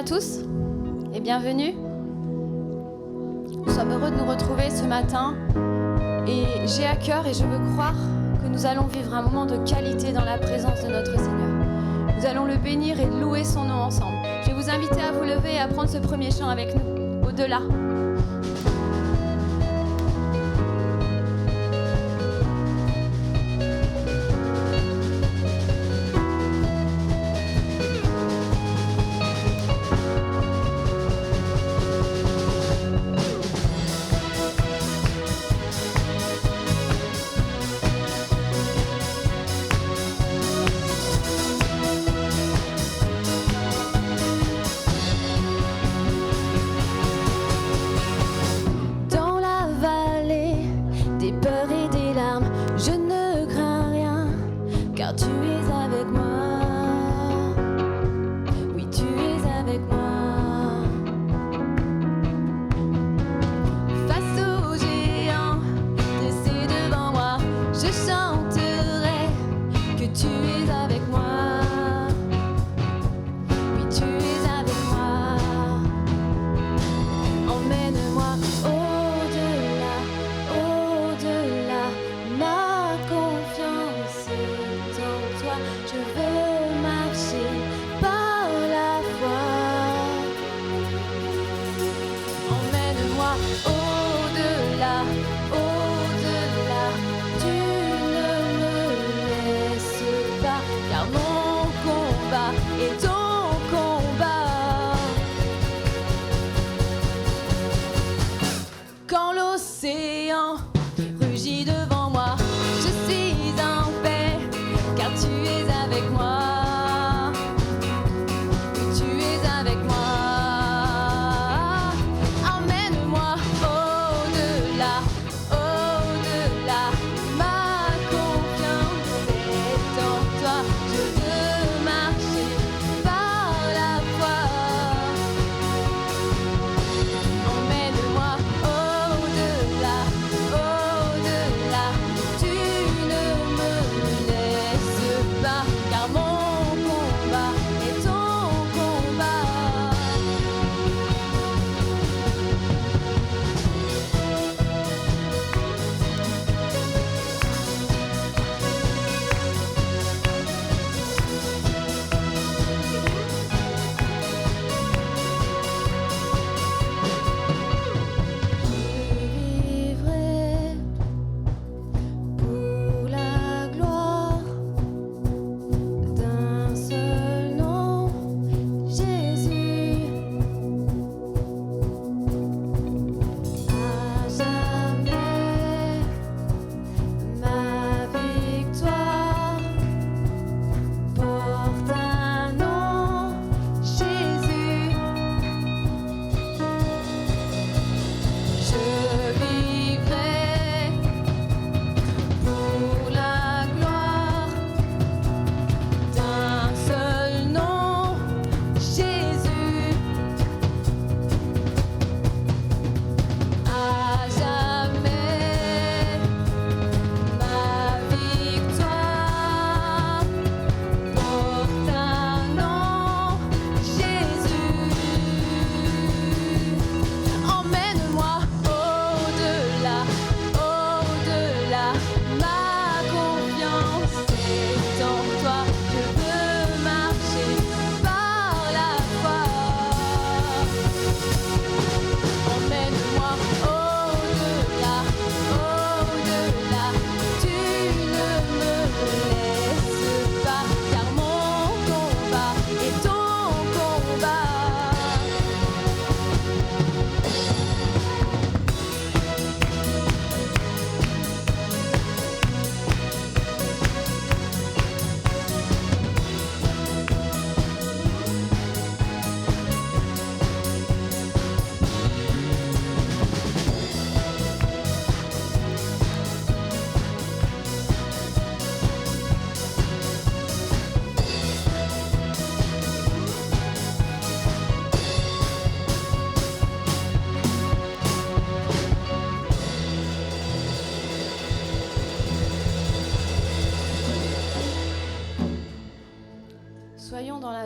tous et bienvenue. Nous sommes heureux de nous retrouver ce matin et j'ai à cœur et je veux croire que nous allons vivre un moment de qualité dans la présence de notre Seigneur. Nous allons le bénir et louer son nom ensemble. Je vais vous inviter à vous lever et à prendre ce premier chant avec nous, au-delà.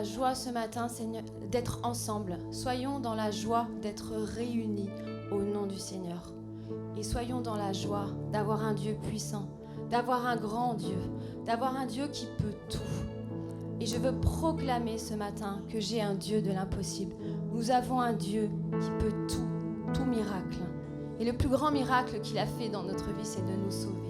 la joie ce matin, Seigneur, d'être ensemble. Soyons dans la joie d'être réunis au nom du Seigneur. Et soyons dans la joie d'avoir un Dieu puissant, d'avoir un grand Dieu, d'avoir un Dieu qui peut tout. Et je veux proclamer ce matin que j'ai un Dieu de l'impossible. Nous avons un Dieu qui peut tout miracle. Et le plus grand miracle qu'il a fait dans notre vie, c'est de nous sauver.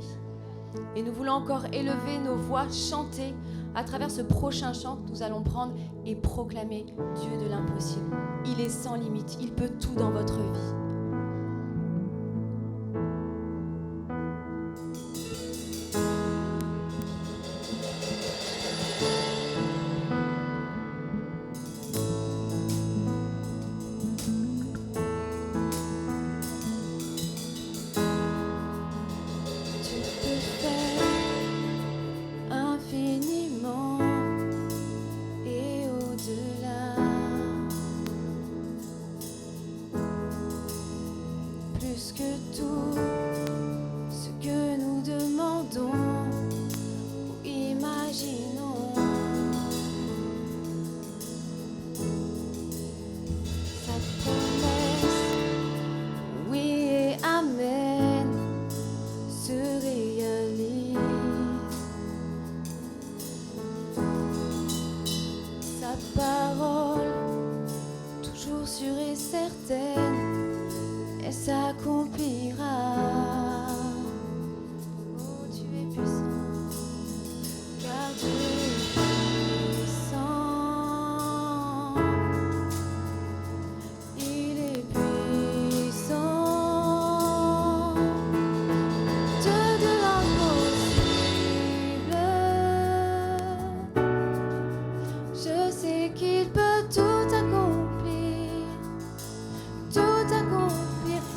Et nous voulons encore élever nos voix, chanter à travers ce prochain chant que nous allons prendre et proclamer Dieu de l'impossible. Il est sans limite, il peut tout dans votre vie.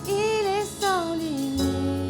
Il est sans limite.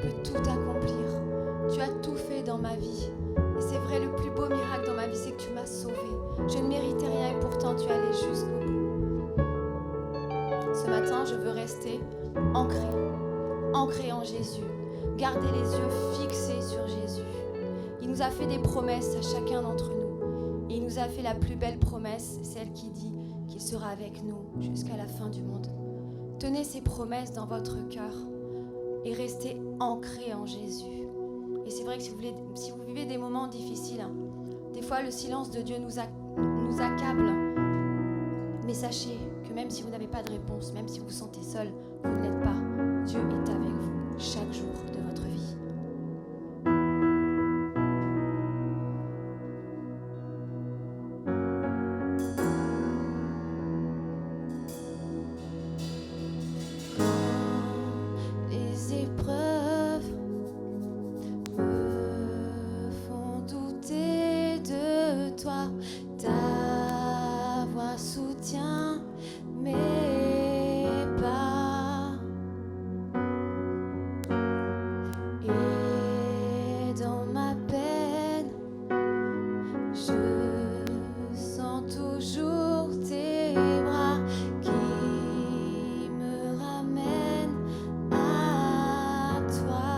peux tout accomplir. Tu as tout fait dans ma vie. Et c'est vrai, le plus beau miracle dans ma vie, c'est que tu m'as sauvée. Je ne méritais rien et pourtant tu es allé jusqu'au bout. Ce matin, je veux rester ancré en Jésus. Garder les yeux fixés sur Jésus. Il nous a fait des promesses à chacun d'entre nous. Et il nous a fait la plus belle promesse, celle qui dit qu'il sera avec nous jusqu'à la fin du monde. Tenez ces promesses dans votre cœur et restez ancrés en Jésus. Et c'est vrai que si vous vivez des moments difficiles, des fois le silence de Dieu nous accable. Mais sachez que même si vous n'avez pas de réponse, même si vous vous sentez seul, vous ne l'êtes pas. Dieu est avec vous chaque jour de votre vie. Les épreuves me font douter de toi. Ta voix soutient mes pas. Et dans ma peine, je sens toujours tes bras qui me ramènent à toi.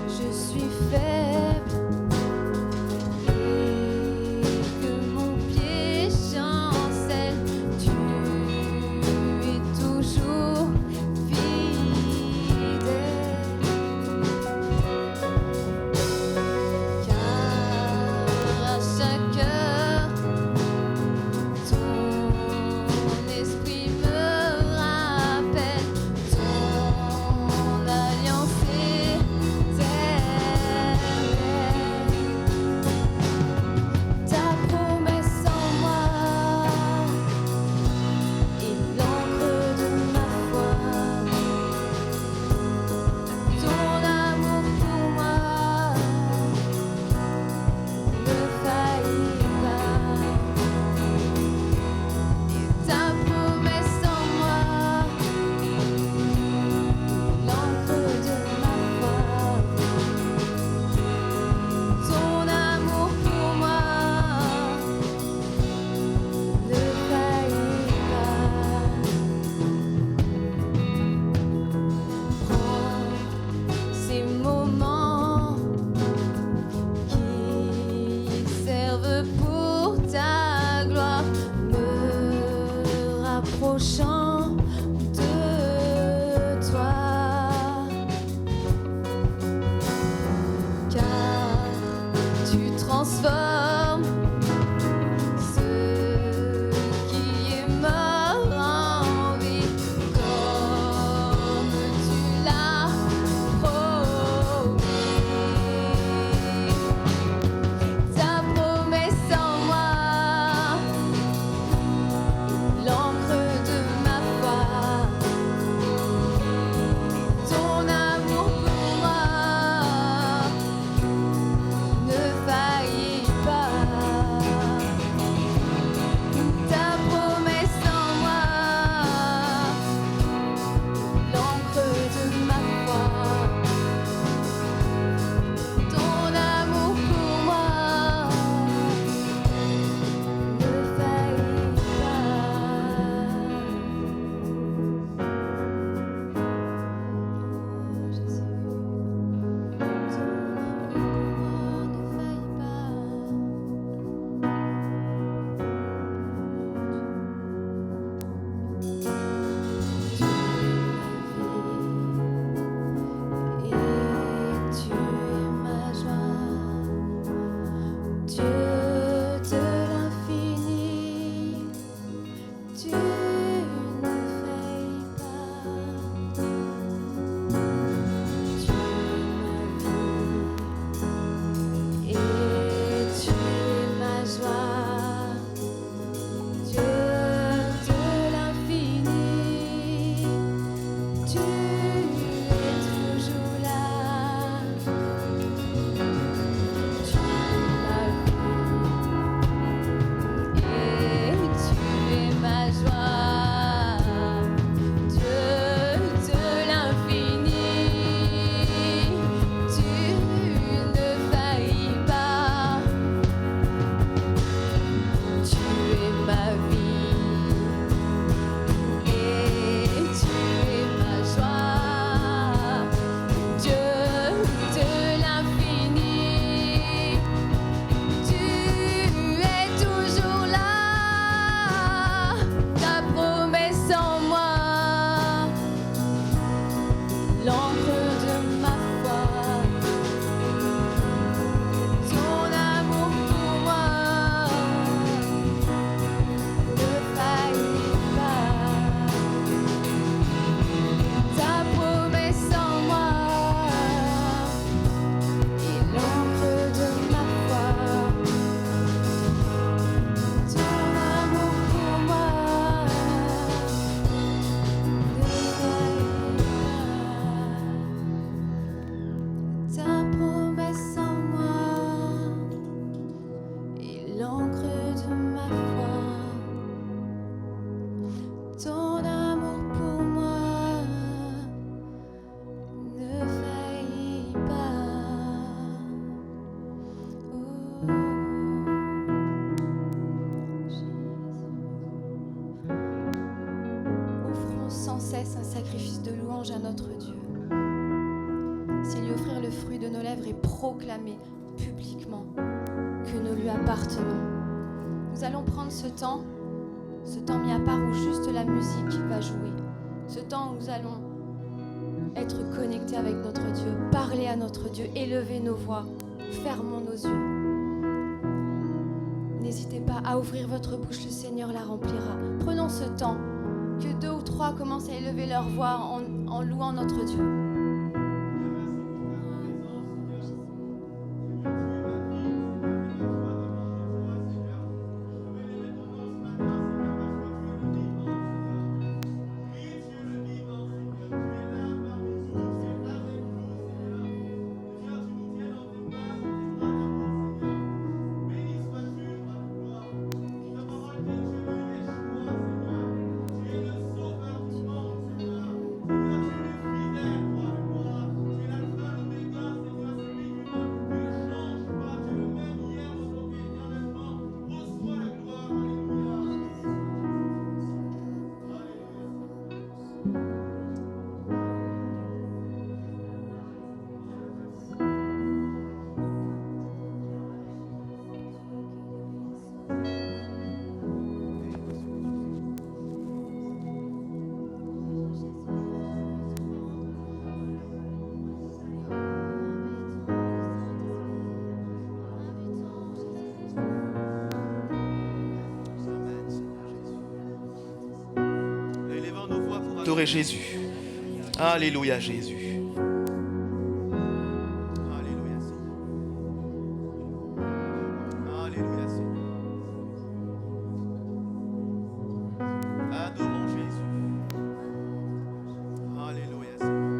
Je suis faible et que mon pied chancelle, tu es toujours fidèle. Car à chaque heure, ton esprit me rappelle ton alliance éternelle. Ta promesse en moi est l'encre de ma foi. Ton amour pour moi ne faillit pas. Et ta promesse en moi, l'encre de ma foi. Ton amour pour moi ne faillit pas. Prends ces moments qui servent pour ta gloire, me rapprochant de toi. Car tu transformes ce qui est mort en vie, comme tu l'as promis. Ta promesse en moi, l'encre de ma foi. Ton amour pour moi ne faillit pas. Ta promesse en moi, l'encre de ma foi. Ton amour pour moi ne faillit pas. Oh Jésus, ton amour pour moi ne faillit pas. Tu es ma vie et tu es ma joie. Dieu de l'infini, tu ne faillis pas. Tu es ma vie et tu es ma joie. Dieu de l'infini, tu es toujours là. nos lèvres et proclamer publiquement que nous lui appartenons. Nous allons prendre ce temps mis à part où juste la musique va jouer, ce temps où nous allons être connectés avec notre Dieu, parler à notre Dieu, élever nos voix, fermons nos yeux. N'hésitez pas à ouvrir votre bouche, le Seigneur la remplira. Prenons ce temps, que 2 ou 3 commencent à élever leur voix en louant notre Dieu. Adorer Jésus. Alléluia Jésus. Alléluia Seigneur. Alléluia Seigneur. Adorons Jésus. Alléluia Seigneur.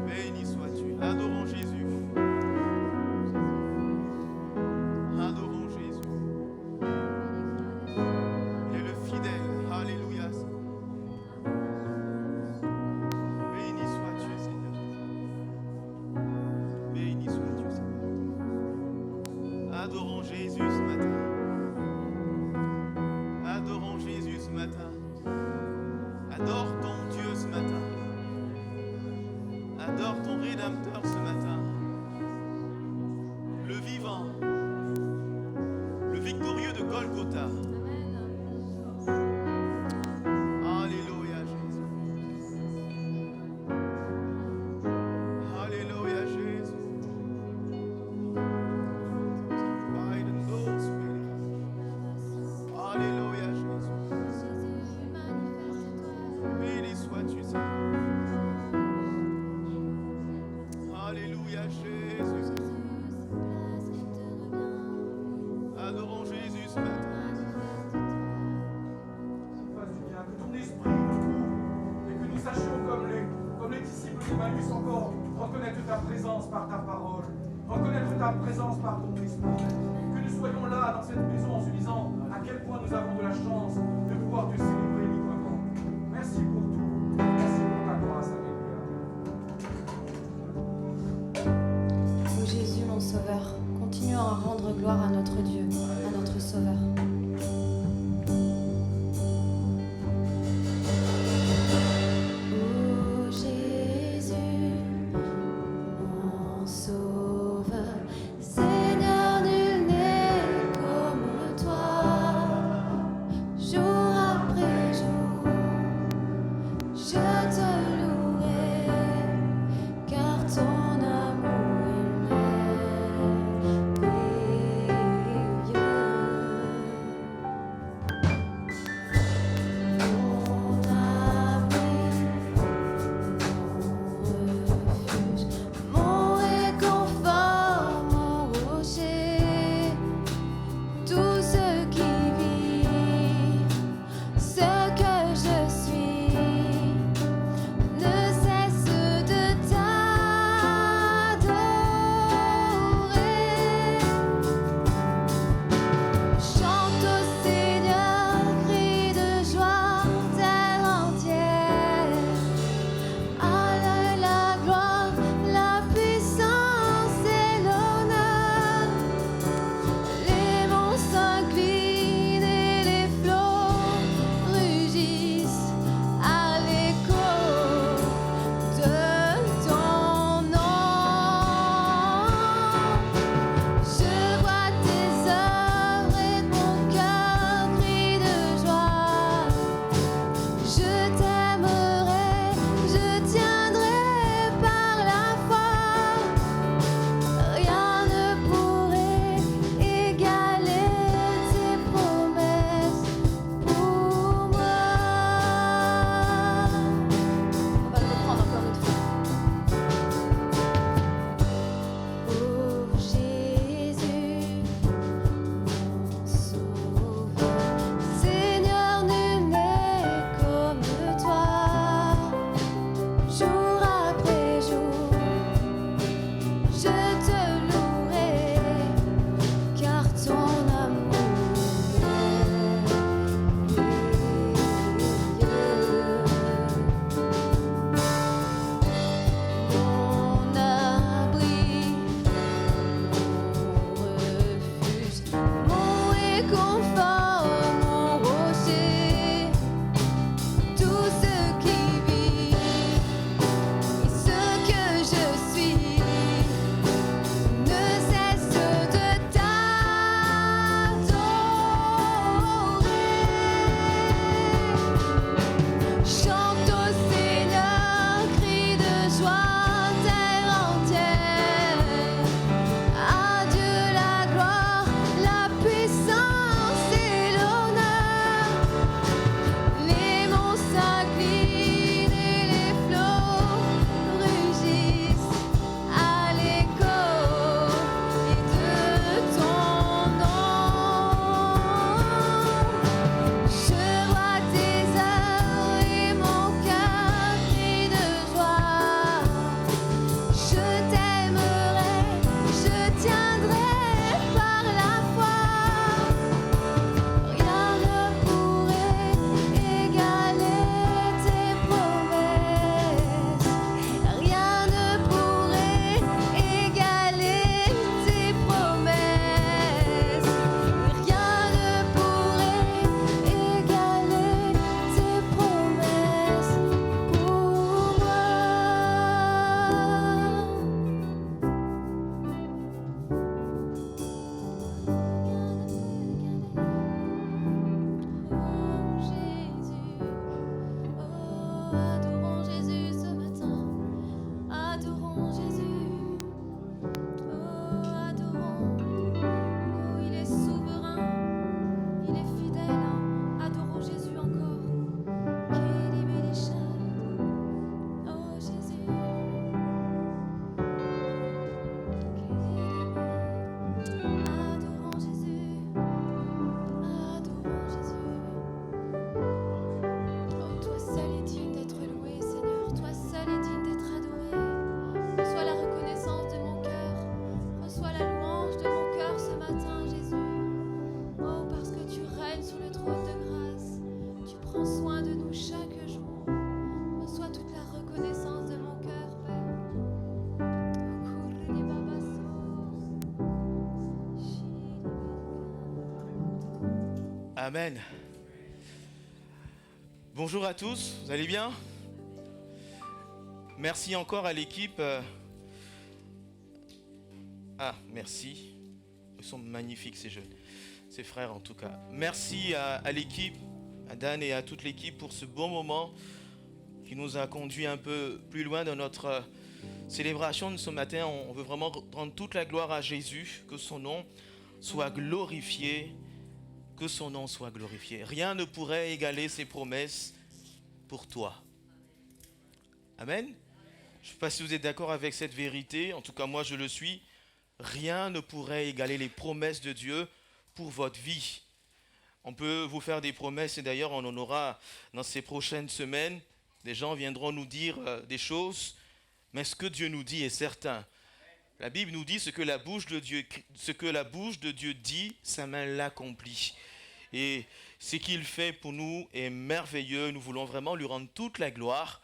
Béni sois-tu. Adorons Jésus. Adorons Jésus. Il est le fidèle. Alléluia Seigneur. Béni sois-tu, Seigneur. Béni sois-tu, Seigneur. Adorons Jésus ce matin. Adorons Jésus ce matin. Adore ton Dieu ce matin. Adore ton Rédempteur ce matin. Le vivant. Le victorieux de Golgotha. Alléluia Jésus. Alléluia Jésus. Biden those who believe. Alléluia Jésus. Béni sois-tu Seigneur. Alléluia Jésus. Adorons Jésus ce matin. Fasse du bien, que ton esprit nous couvre et que nous sachions comme les disciples d'Emmaüs encore reconnaître ta présence par ta parole, reconnaître ta présence par ton esprit. Que nous soyons là dans cette maison en se disant à quel point nous avons de la chance de pouvoir te célébrer librement. Merci pour tout. Merci pour ta grâce. Alléluia. Ô Jésus, mon Sauveur, continuons à rendre gloire à notre Dieu, à notre Sauveur. Ô Jésus, mon Sauveur, Seigneur, nul n'est comme toi. Jour après jour, je te louerai, car ton amour est merveilleux. Amen. Bonjour à tous, vous allez bien? Merci encore à l'équipe. Merci. Ils sont magnifiques ces jeunes, ces frères en tout cas. Merci à l'équipe, à Dan et à toute l'équipe pour ce bon moment qui nous a conduit un peu plus loin dans notre célébration de ce matin. On veut vraiment rendre toute la gloire à Jésus, que son nom soit glorifié, que son nom soit glorifié. Rien ne pourrait égaler ses promesses pour toi. Amen. Je ne sais pas si vous êtes d'accord avec cette vérité, en tout cas moi je le suis. Rien ne pourrait égaler les promesses de Dieu pour votre vie. On peut vous faire des promesses et d'ailleurs on en aura dans ces prochaines semaines. Des gens viendront nous dire des choses, mais ce que Dieu nous dit est certain. La Bible nous dit ce que la bouche de Dieu dit, sa main l'accomplit. Et ce qu'il fait pour nous est merveilleux. Nous voulons vraiment lui rendre toute la gloire.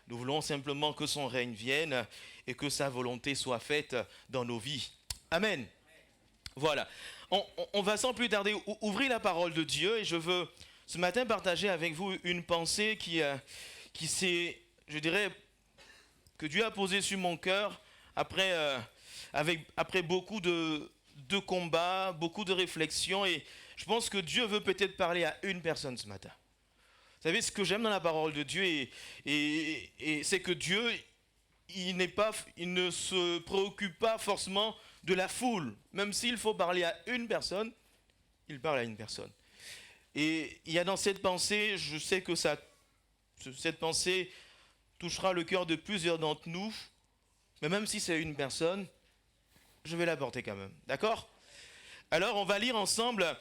Nous voulons simplement que son règne vienne et que sa volonté soit faite dans nos vies. Amen. Voilà. On va sans plus tarder ouvrir la parole de Dieu et je veux ce matin partager avec vous une pensée qui s'est, je dirais, que Dieu a posée sur mon cœur après beaucoup de combats, beaucoup de réflexions et je pense que Dieu veut peut-être parler à une personne ce matin. Vous savez, ce que j'aime dans la parole de Dieu, et c'est que Dieu, il ne se préoccupe pas forcément de la foule. Même s'il faut parler à une personne, il parle à une personne. Et il y a dans cette pensée, je sais que cette pensée touchera le cœur de plusieurs d'entre nous, mais même si c'est une personne, je vais l'apporter quand même. D'accord ? Alors, on va lire ensemble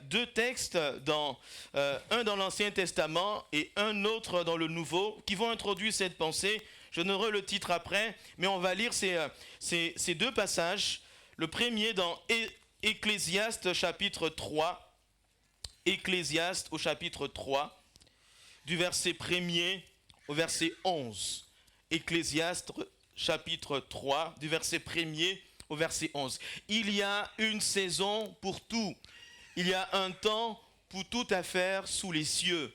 deux textes, un dans l'Ancien Testament et un autre dans le Nouveau, qui vont introduire cette pensée. Je donnerai le titre après, mais on va lire ces deux passages. Le premier dans Ecclésiaste chapitre 3. Ecclésiaste au chapitre 3, du verset 1er au verset 11. Ecclésiaste chapitre 3, du verset 1er au verset 11. Il y a une saison pour tout. Il y a un temps pour toute affaire sous les cieux.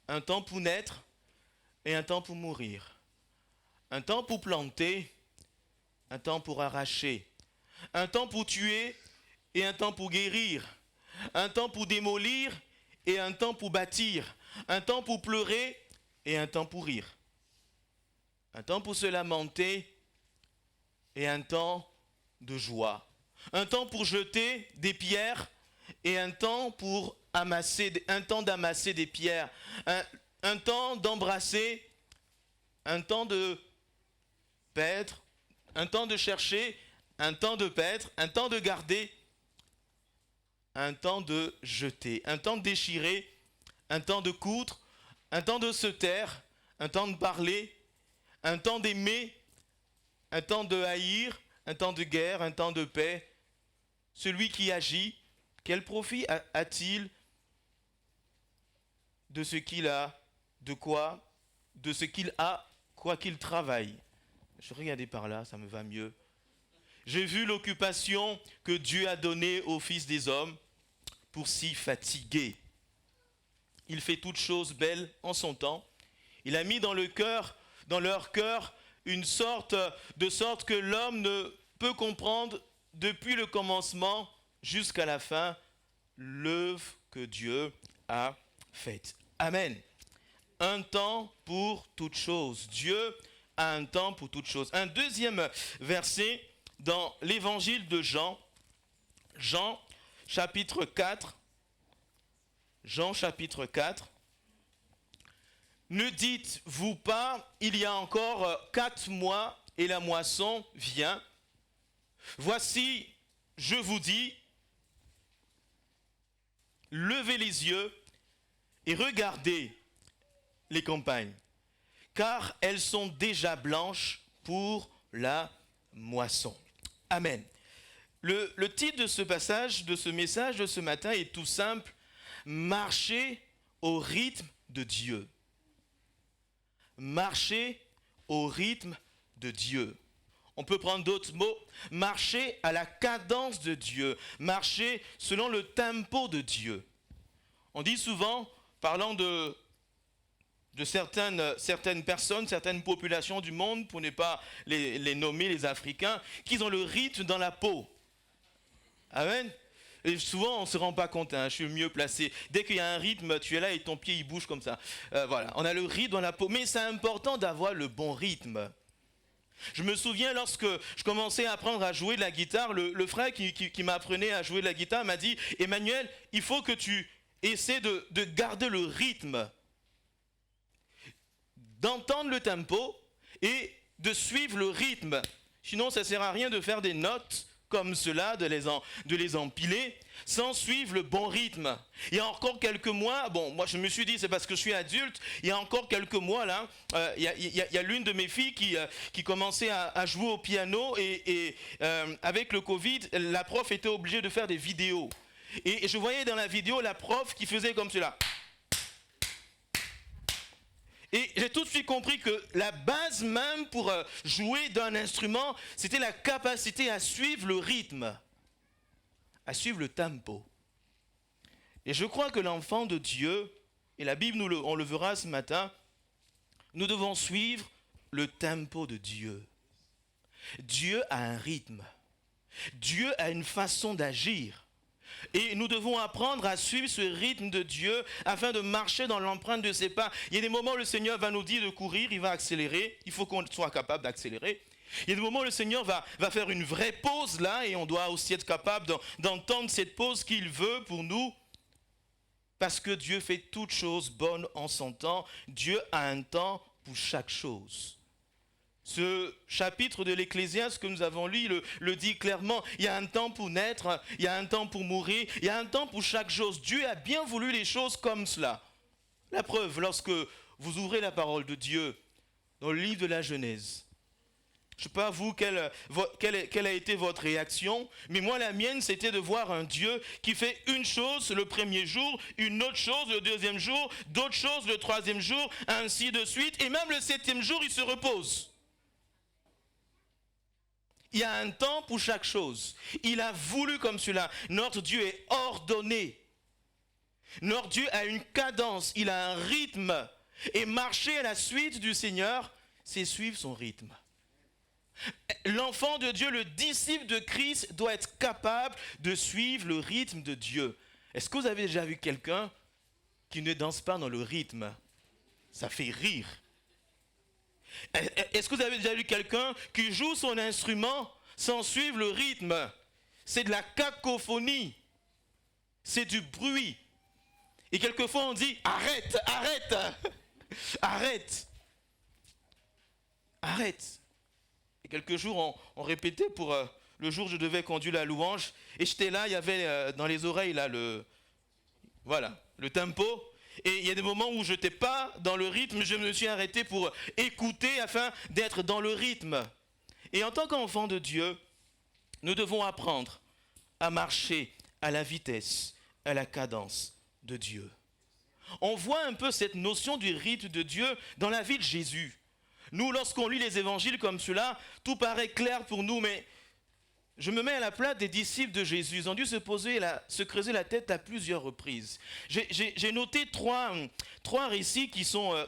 Un temps pour naître et un temps pour mourir. Un temps pour planter, un temps pour arracher. Un temps pour tuer et un temps pour guérir. Un temps pour démolir et un temps pour bâtir. Un temps pour pleurer et un temps pour rire. Un temps pour se lamenter et un temps de joie. Un temps pour jeter des pierres et un temps d'amasser des pierres. Un temps d'embrasser, un temps de paître, un temps de chercher, un temps de paître, un temps de garder, un temps de jeter, un temps de déchirer, un temps de coudre, un temps de se taire, un temps de parler, un temps d'aimer, un temps de haïr, un temps de guerre, un temps de paix. Celui qui agit, quel profit a-t-il de ce qu'il a, de ce qu'il a, quoi qu'il travaille? Je regardais par là, ça me va mieux. J'ai vu l'occupation que Dieu a donnée aux fils des hommes pour s'y fatiguer. Il fait toutes choses belles en son temps. Il a mis dans leur cœur, de sorte que l'homme ne peut comprendre depuis le commencement jusqu'à la fin l'œuvre que Dieu a faite. Amen. Un temps pour toutes choses. Dieu a un temps pour toutes choses. Un deuxième verset dans l'évangile de Jean, Jean chapitre 4. Jean chapitre 4. Ne dites-vous pas, il y a encore 4 mois et la moisson vient. Voici, je vous dis, levez les yeux et regardez les campagnes, car elles sont déjà blanches pour la moisson. Amen. Le titre de ce passage, de ce message de ce matin est tout simple, marcher au rythme de Dieu. Marcher au rythme de Dieu. On peut prendre d'autres mots, marcher à la cadence de Dieu, marcher selon le tempo de Dieu. On dit souvent, parlant de certaines personnes, certaines populations du monde, pour ne pas les nommer les Africains, qu'ils ont le rythme dans la peau. Amen. Et souvent, on ne se rend pas compte, hein, je suis mieux placé. Dès qu'il y a un rythme, tu es là et ton pied, il bouge comme ça. Voilà, on a le rythme dans la peau. Mais c'est important d'avoir le bon rythme. Je me souviens, lorsque je commençais à apprendre à jouer de la guitare, le frère qui m'apprenait à jouer de la guitare m'a dit, « Emmanuel, il faut que tu essaies de garder le rythme, d'entendre le tempo et de suivre le rythme. Sinon, ça ne sert à rien de faire des notes comme cela, de les empiler, sans suivre le bon rythme. » Il y a encore quelques mois, bon, moi je me suis dit, c'est parce que je suis adulte, il y a encore quelques mois là, il y a l'une de mes filles qui commençait à jouer au piano et avec le Covid, la prof était obligée de faire des vidéos. Et je voyais dans la vidéo la prof qui faisait comme cela. Et j'ai tout de suite compris que la base même pour jouer d'un instrument, c'était la capacité à suivre le rythme, à suivre le tempo. Et je crois que l'enfant de Dieu, et la Bible on le verra ce matin, nous devons suivre le tempo de Dieu. Dieu a un rythme. Dieu a une façon d'agir. Et nous devons apprendre à suivre ce rythme de Dieu afin de marcher dans l'empreinte de ses pas. Il y a des moments où le Seigneur va nous dire de courir, il va accélérer. Il faut qu'on soit capable d'accélérer. Il y a des moments où le Seigneur va faire une vraie pause là et on doit aussi être capable d'entendre cette pause qu'il veut pour nous. Parce que Dieu fait toutes choses bonnes en son temps. Dieu a un temps pour chaque chose. Ce chapitre de l'Ecclésiaste que nous avons lu le dit clairement. Il y a un temps pour naître, il y a un temps pour mourir, il y a un temps pour chaque chose. Dieu a bien voulu les choses comme cela. La preuve, lorsque vous ouvrez la parole de Dieu dans le livre de la Genèse, je ne sais pas vous quelle a été votre réaction, mais moi la mienne c'était de voir un Dieu qui fait une chose le premier jour, une autre chose le deuxième jour, d'autres choses le troisième jour, ainsi de suite, et même le septième jour il se repose. Il y a un temps pour chaque chose. Il a voulu comme cela. Notre Dieu est ordonné. Notre Dieu a une cadence, il a un rythme. Et marcher à la suite du Seigneur, c'est suivre son rythme. L'enfant de Dieu, le disciple de Christ, doit être capable de suivre le rythme de Dieu. Est-ce que vous avez déjà vu quelqu'un qui ne danse pas dans le rythme? Ça fait rire. Est-ce que vous avez déjà vu quelqu'un qui joue son instrument sans suivre le rythme? C'est de la cacophonie. C'est du bruit. Et quelquefois on dit, arrête, arrête, arrête, arrête. Et quelques jours on répétait pour le jour où je devais conduire la louange. Et j'étais là, il y avait dans les oreilles là le tempo. Et il y a des moments où je n'étais pas dans le rythme, je me suis arrêté pour écouter afin d'être dans le rythme. Et en tant qu'enfant de Dieu, nous devons apprendre à marcher à la vitesse, à la cadence de Dieu. On voit un peu cette notion du rythme de Dieu dans la vie de Jésus. Nous, lorsqu'on lit les évangiles comme cela, tout paraît clair pour nous, mais je me mets à la place des disciples de Jésus. Ils ont dû se creuser la tête à plusieurs reprises. J'ai noté trois récits qui sont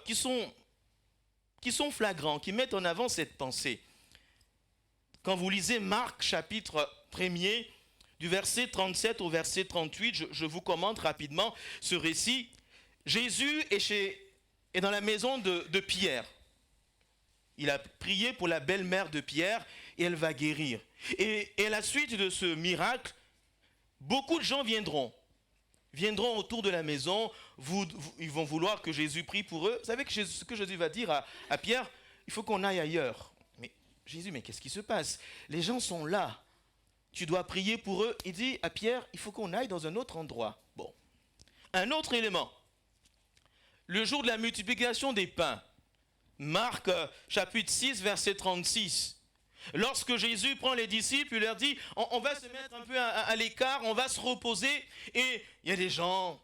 flagrants, qui mettent en avant cette pensée. Quand vous lisez Marc chapitre 1er, du verset 37 au verset 38, je vous commente rapidement ce récit. Jésus est dans la maison de Pierre. Il a prié pour la belle-mère de Pierre et elle va guérir. Et à la suite de ce miracle, beaucoup de gens viendront autour de la maison, ils vont vouloir que Jésus prie pour eux. Vous savez ce que Jésus va dire à Pierre? Il faut qu'on aille ailleurs. Mais Jésus, mais qu'est-ce qui se passe? Les gens sont là. Tu dois prier pour eux. Il dit à Pierre, il faut qu'on aille dans un autre endroit. Bon. Un autre élément. Le jour de la multiplication des pains. Marc chapitre 6, verset 36. Lorsque Jésus prend les disciples, il leur dit, on va se mettre un peu à l'écart, on va se reposer. Et il y a des gens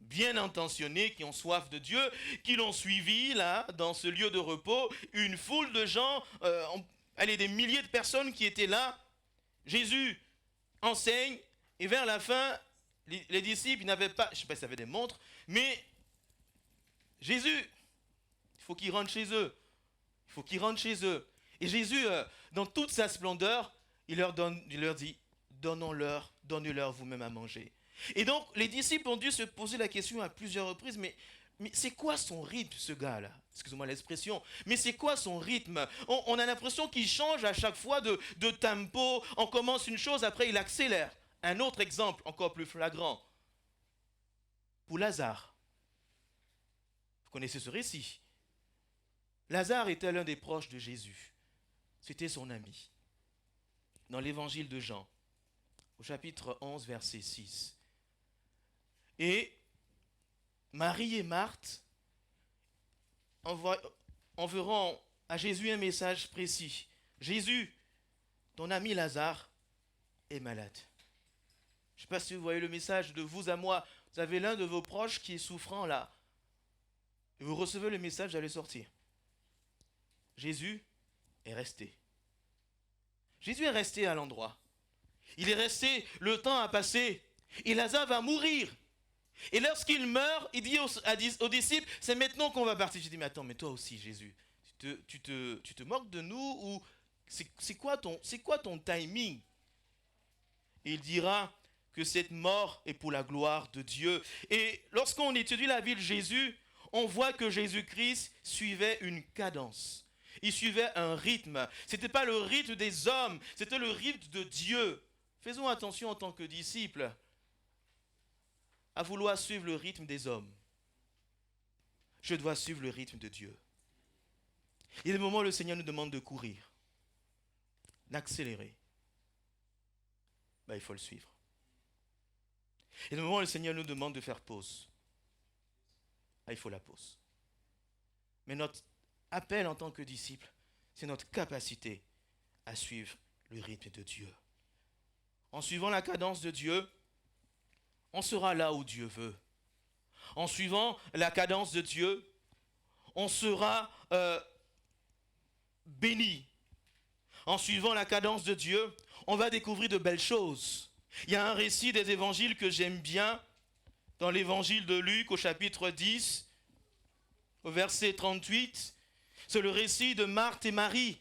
bien intentionnés qui ont soif de Dieu, qui l'ont suivi là, dans ce lieu de repos. Une foule de gens, des milliers de personnes qui étaient là. Jésus enseigne et vers la fin, les disciples, ils n'avaient pas, je ne sais pas s'ils avaient des montres, mais Jésus, il faut qu'ils rentrent chez eux. Il faut qu'ils rentrent chez eux. Et Jésus, dans toute sa splendeur, il leur dit, donnez-leur vous-même à manger. Et donc, les disciples ont dû se poser la question à plusieurs reprises, mais c'est quoi son rythme, ce gars-là? Excusez-moi l'expression. Mais c'est quoi son rythme? On a l'impression qu'il change à chaque fois de tempo. On commence une chose, après il accélère. Un autre exemple, encore plus flagrant. Pour Lazare. Vous connaissez ce récit. Lazare était l'un des proches de Jésus. C'était son ami. Dans l'évangile de Jean, au chapitre 11, verset 6. Et Marie et Marthe enverront à Jésus un message précis. Jésus, ton ami Lazare est malade. Je ne sais pas si vous voyez le message de vous à moi. Vous avez l'un de vos proches qui est souffrant là. Et vous recevez le message d'aller sortir. Jésus est resté. Jésus est resté à l'endroit. Il est resté, le temps a passé. Et Lazare va mourir. Et lorsqu'il meurt, il dit aux disciples, c'est maintenant qu'on va partir. Je dis, mais attends, mais toi aussi, Jésus, tu te moques de nous ou c'est quoi ton timing? Et il dira que cette mort est pour la gloire de Dieu. Et lorsqu'on étudie la vie de Jésus, on voit que Jésus-Christ suivait une cadence. Il suivait un rythme. Ce n'était pas le rythme des hommes, c'était le rythme de Dieu. Faisons attention en tant que disciples à vouloir suivre le rythme des hommes. Je dois suivre le rythme de Dieu. Il y a des moments où le Seigneur nous demande de courir, d'accélérer. Il faut le suivre. Il y a des moments où le Seigneur nous demande de faire pause. Il faut la pause. Mais notre appel en tant que disciple, c'est notre capacité à suivre le rythme de Dieu. En suivant la cadence de Dieu, on sera là où Dieu veut. En suivant la cadence de Dieu, on sera béni. En suivant la cadence de Dieu, on va découvrir de belles choses. Il y a un récit des évangiles que j'aime bien, dans l'évangile de Luc au chapitre 10, au verset 38. C'est le récit de Marthe et Marie.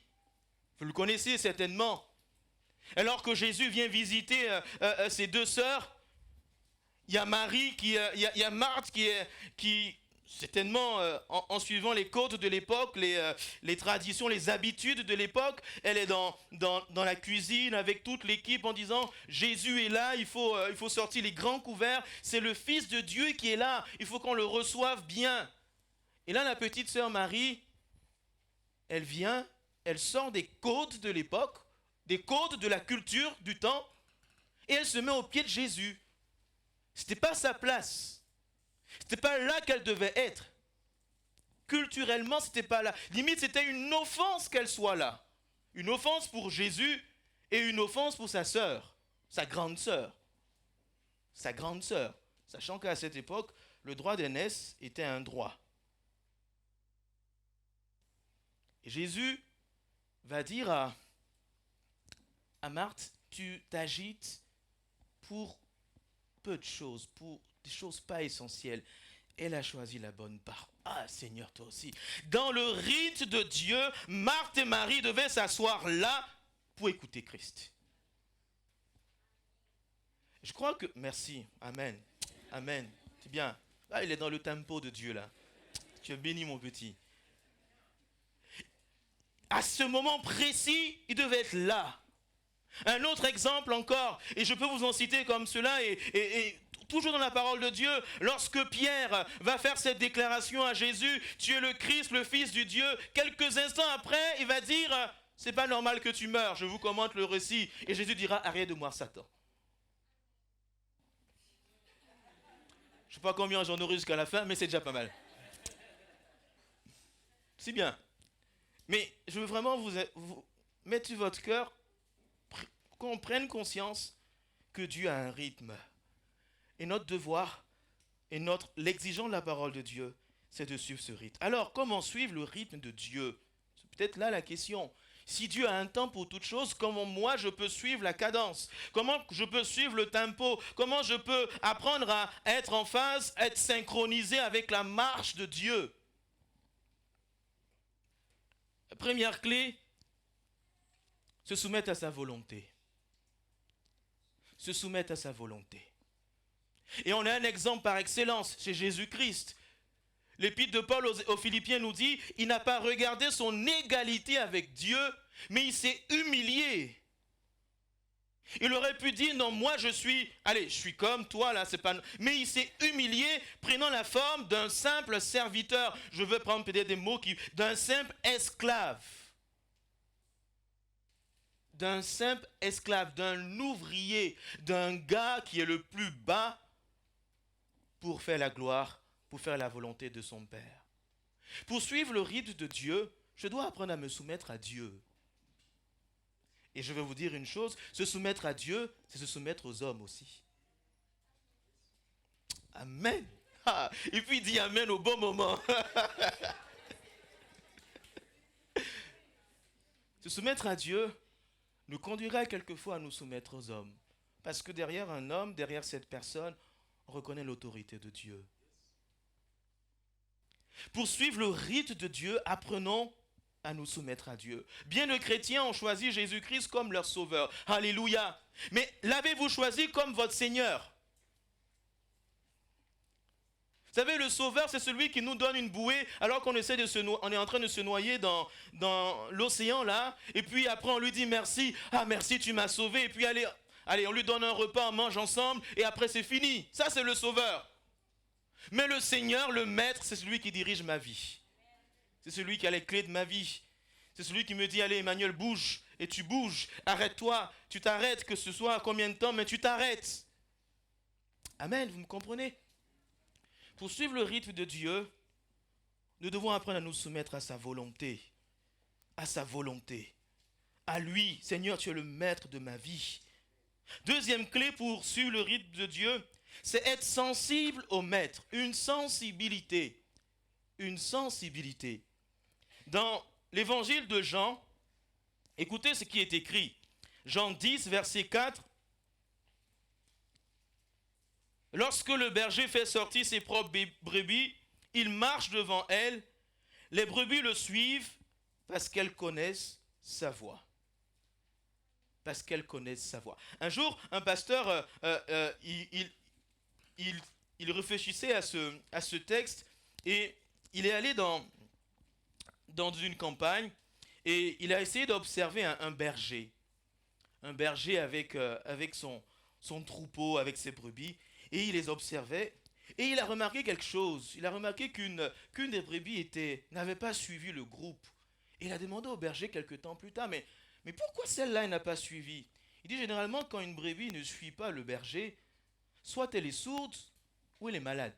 Vous le connaissez certainement. Alors que Jésus vient visiter ses deux sœurs, il y a Marthe qui certainement, en suivant les codes de l'époque, les traditions, les habitudes de l'époque, elle est dans la cuisine avec toute l'équipe en disant « Jésus est là, il faut sortir les grands couverts, c'est le Fils de Dieu qui est là, il faut qu'on le reçoive bien. » Et là, la petite sœur Marie, elle vient, elle sort des codes de l'époque, des codes de la culture du temps, et elle se met au pied de Jésus. Ce n'était pas sa place. Ce n'était pas là qu'elle devait être. Culturellement, ce n'était pas là. Limite, c'était une offense qu'elle soit là. Une offense pour Jésus et une offense pour sa sœur, sa grande sœur. Sa grande sœur. Sachant qu'à cette époque, le droit d'aînesse était un droit. Et Jésus va dire à Marthe, tu t'agites pour peu de choses, pour des choses pas essentielles. Elle a choisi la bonne part. Ah Seigneur, toi aussi. Dans le rite de Dieu, Marthe et Marie devaient s'asseoir là pour écouter Christ. Je crois que... Merci. Amen. Amen. C'est bien. Ah, il est dans le tempo de Dieu là. Tu es béni mon petit. À ce moment précis, il devait être là. Un autre exemple encore, et je peux vous en citer comme cela, et toujours dans la parole de Dieu, lorsque Pierre va faire cette déclaration à Jésus, tu es le Christ, le Fils du Dieu, quelques instants après, il va dire, c'est pas normal que tu meurs, je vous commente le récit, et Jésus dira, arrête de moi Satan. Je ne sais pas combien j'en aurai jusqu'à la fin, mais c'est déjà pas mal. C'est bien. Mais je veux vraiment vous mettre sur votre cœur, qu'on prenne conscience que Dieu a un rythme. Et notre devoir, et l'exigence de la parole de Dieu, c'est de suivre ce rythme. Alors, comment suivre le rythme de Dieu? C'est peut-être là la question. Si Dieu a un temps pour toute chose, comment moi je peux suivre la cadence? Comment je peux suivre le tempo? Comment je peux apprendre à être en phase, être synchronisé avec la marche de Dieu? La première clé, se soumettre à sa volonté. Se soumettre à sa volonté. Et on a un exemple par excellence chez Jésus-Christ. L'épître de Paul aux Philippiens nous dit, il n'a pas regardé son égalité avec Dieu, mais il s'est humilié. Il aurait pu dire, non, moi je suis comme toi, là, c'est pas... Mais il s'est humilié, prenant la forme d'un simple serviteur. Je veux prendre peut-être des mots d'un simple esclave. D'un simple esclave, d'un ouvrier, d'un gars qui est le plus bas pour faire la gloire, pour faire la volonté de son Père. Pour suivre le rythme de Dieu, je dois apprendre à me soumettre à Dieu. Et je vais vous dire une chose, se soumettre à Dieu, c'est se soumettre aux hommes aussi. Amen. Ah, et puis il dit Amen au bon moment. Se soumettre à Dieu nous conduira quelquefois à nous soumettre aux hommes. Parce que derrière un homme, derrière cette personne, on reconnaît l'autorité de Dieu. Pour suivre le rite de Dieu, apprenons à nous soumettre à Dieu. Bien les chrétiens ont choisi Jésus-Christ comme leur sauveur. Alléluia. Mais l'avez-vous choisi comme votre Seigneur? Vous savez, le sauveur, c'est celui qui nous donne une bouée alors qu'on essaie on est en train de se noyer dans l'océan là. Et puis après, on lui dit merci. Ah, merci, tu m'as sauvé. Et puis allez, on lui donne un repas, on mange ensemble. Et après, c'est fini. Ça, c'est le sauveur. Mais le Seigneur, le Maître, c'est celui qui dirige ma vie. C'est celui qui a les clés de ma vie. C'est celui qui me dit, allez Emmanuel, bouge. Et tu bouges. Arrête-toi. Tu t'arrêtes, que ce soit à combien de temps, mais tu t'arrêtes. Amen, vous me comprenez? Pour suivre le rythme de Dieu, nous devons apprendre à nous soumettre à sa volonté. À sa volonté. À lui. Seigneur, tu es le maître de ma vie. Deuxième clé pour suivre le rythme de Dieu, c'est être sensible au maître. Une sensibilité. Une sensibilité. Dans l'évangile de Jean, écoutez ce qui est écrit. Jean 10, verset 4. Lorsque le berger fait sortir ses propres brebis, il marche devant elles. Les brebis le suivent parce qu'elles connaissent sa voix. Parce qu'elles connaissent sa voix. Un jour, un pasteur, il réfléchissait à ce texte et il est allé dans une campagne et il a essayé d'observer un berger. Un berger avec son troupeau, avec ses brebis. Et il les observait et il a remarqué quelque chose. Il a remarqué qu'une des brebis n'avait pas suivi le groupe. Et il a demandé au berger quelque temps plus tard, mais pourquoi celle-là n'a pas suivi? Il dit généralement quand une brebis ne suit pas le berger, soit elle est sourde ou elle est malade.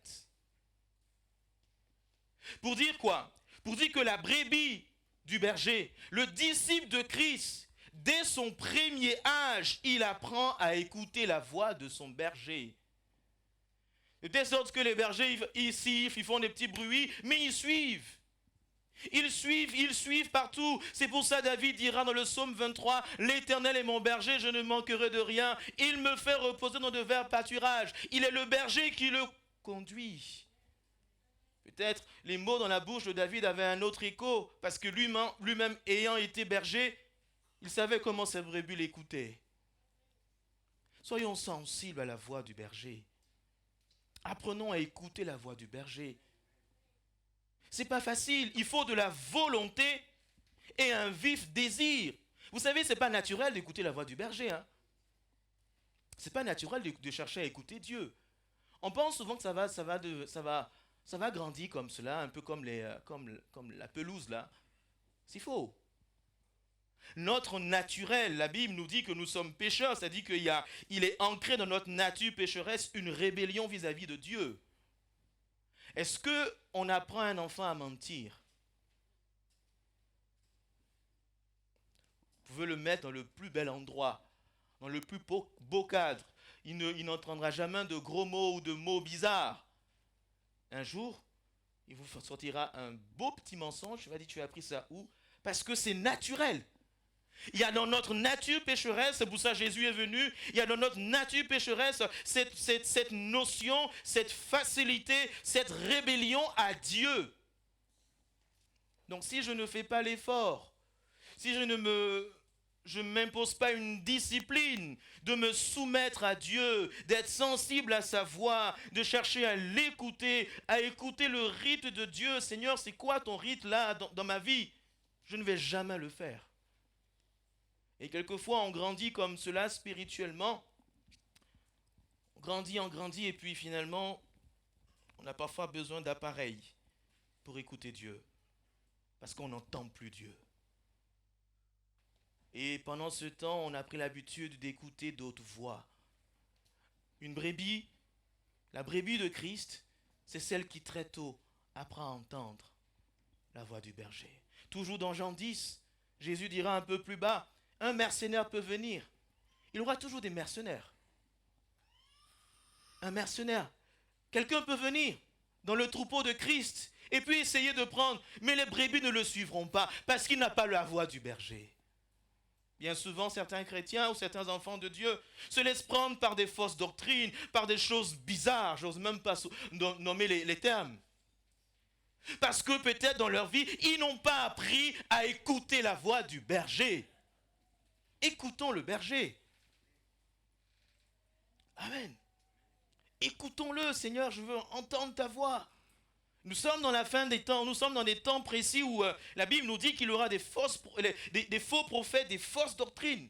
Pour dire quoi? Pour dire que la brebis du berger, le disciple de Christ, dès son premier âge, il apprend à écouter la voix de son berger. De telle sorte que les bergers, ils sifflent, ils font des petits bruits, mais ils suivent. Ils suivent partout. C'est pour ça David dira dans le psaume 23, « L'Éternel est mon berger, je ne manquerai de rien. Il me fait reposer dans de verts pâturages. » Il est le berger qui le conduit. Peut-être les mots dans la bouche de David avaient un autre écho, parce que lui-même ayant été berger, il savait comment ses brebis l'écoutaient. Soyons sensibles à la voix du berger. Apprenons à écouter la voix du berger. C'est pas facile, il faut de la volonté et un vif désir. Vous savez, c'est pas naturel d'écouter la voix du berger. C'est pas naturel de chercher à écouter Dieu. On pense souvent que ça va grandir comme cela, un peu comme la pelouse là. C'est faux. Notre naturel, la Bible nous dit que nous sommes pécheurs, c'est-à-dire qu'il est ancré dans notre nature pécheresse une rébellion vis-à-vis de Dieu. Est-ce qu'on apprend un enfant à mentir? Vous pouvez le mettre dans le plus bel endroit, dans le plus beau cadre. Il n'entendra jamais de gros mots ou de mots bizarres. Un jour, il vous sortira un beau petit mensonge. Tu vas dire, tu as appris ça où? Parce que c'est naturel. Il y a dans notre nature pécheresse, c'est pour ça que Jésus est venu, il y a dans notre nature pécheresse cette notion, cette facilité, cette rébellion à Dieu. Donc si je ne fais pas l'effort, si je ne m'impose pas une discipline de me soumettre à Dieu, d'être sensible à sa voix, de chercher à l'écouter, à écouter le rite de Dieu. Seigneur, c'est quoi ton rite là dans ma vie? Je ne vais jamais le faire. Et quelquefois, on grandit comme cela spirituellement. On grandit, et puis finalement, on a parfois besoin d'appareils pour écouter Dieu. Parce qu'on n'entend plus Dieu. Et pendant ce temps, on a pris l'habitude d'écouter d'autres voix. Une brebis, la brebis de Christ, c'est celle qui très tôt apprend à entendre la voix du berger. Toujours dans Jean 10, Jésus dira un peu plus bas, un mercenaire peut venir. Il y aura toujours des mercenaires. Un mercenaire. Quelqu'un peut venir dans le troupeau de Christ et puis essayer de prendre. Mais les brebis ne le suivront pas parce qu'il n'a pas la voix du berger. Bien souvent, certains chrétiens ou certains enfants de Dieu se laissent prendre par des fausses doctrines, par des choses bizarres. J'ose même pas nommer les termes. Parce que peut-être dans leur vie, ils n'ont pas appris à écouter la voix du berger. Écoutons le berger. Amen. Écoutons-le, Seigneur, je veux entendre ta voix. Nous sommes dans la fin des temps, nous sommes dans des temps précis où la Bible nous dit qu'il y aura des faux prophètes, des fausses doctrines.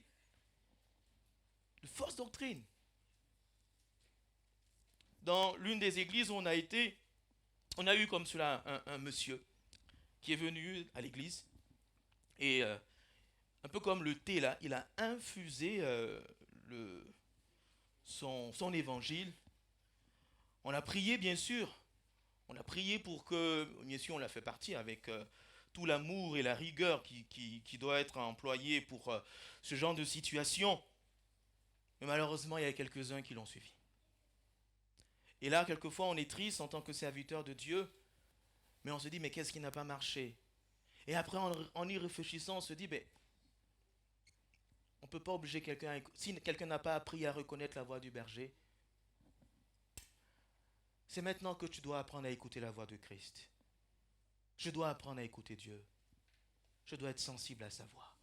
De fausses doctrines. Dans l'une des églises où on a été, on a eu comme cela un monsieur qui est venu à l'église et un peu comme le thé là, il a infusé son évangile. On a prié bien sûr. On a prié pour que, bien sûr on l'a fait partie avec tout l'amour et la rigueur qui doit être employé pour ce genre de situation. Mais malheureusement il y a quelques-uns qui l'ont suivi. Et là quelquefois on est triste en tant que serviteur de Dieu, mais on se dit mais qu'est-ce qui n'a pas marché? Et après en y réfléchissant on se dit mais on ne peut pas obliger quelqu'un, si quelqu'un n'a pas appris à reconnaître la voix du berger, c'est maintenant que tu dois apprendre à écouter la voix de Christ. Je dois apprendre à écouter Dieu. Je dois être sensible à sa voix.